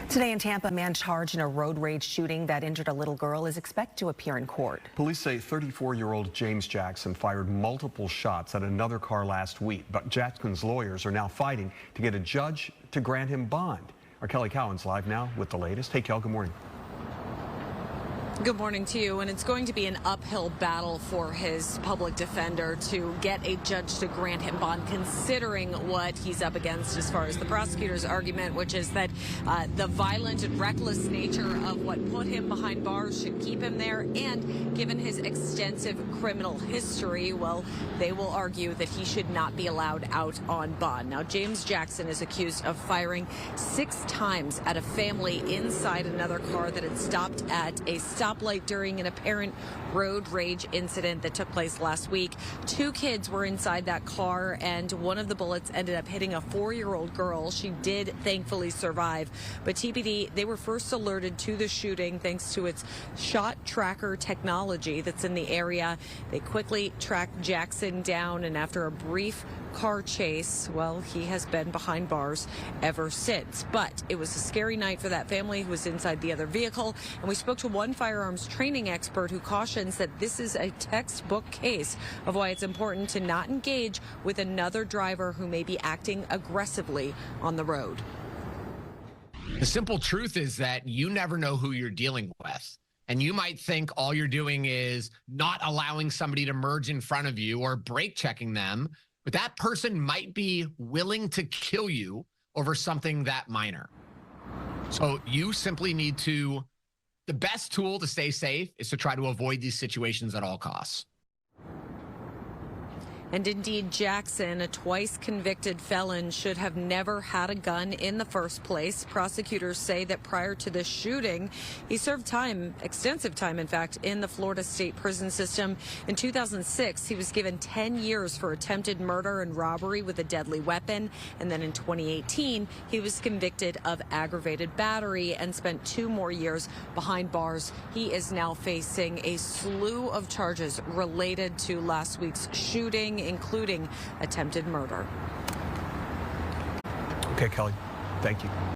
Today in Tampa, a man charged in a road rage shooting that injured a little girl is expected to appear in court. Police say 34-year-old James Jackson fired multiple shots at another car last week, but Jackson's lawyers are now fighting to get a judge to grant him bond. Our Kelly Cowan's live now with the latest. Hey, Kel, good morning. Good morning to you, and it's going to be an uphill battle for his public defender to get a judge to grant him bond, considering what he's up against as far as the prosecutor's argument, which is that the violent and reckless nature of what put him behind bars should keep him there, and given his extensive criminal history, well, they will argue that he should not be allowed out on bond. Now, James Jackson is accused of firing 6 times at a family inside another car that had stopped at a stoplight during an apparent road rage incident that took place last week. 2 kids were inside that car, and one of the bullets ended up hitting a 4-year-old girl. She did thankfully survive, but TPD, they were first alerted to the shooting thanks to its shot tracker technology that's in the area. They quickly tracked Jackson down, and after a brief car chase, well, he has been behind bars ever since. But it was a scary night for that family who was inside the other vehicle, and we spoke to one firearms training expert who cautions that this is a textbook case of why it's important to not engage with another driver who may be acting aggressively on the road. The simple truth is that you never know who you're dealing with. And you might think all you're doing is not allowing somebody to merge in front of you or brake checking them, but that person might be willing to kill you over something that minor. So you simply need to, the best tool to stay safe is to try to avoid these situations at all costs. And indeed, Jackson, a twice convicted felon, should have never had a gun in the first place. Prosecutors say that prior to this shooting, he served time, extensive time, in fact, in the Florida state prison system. In 2006, he was given 10 years for attempted murder and robbery with a deadly weapon. And then in 2018, he was convicted of aggravated battery and spent 2 more years behind bars. He is now facing a slew of charges related to last week's shooting, including attempted murder. Okay, Kelly, thank you.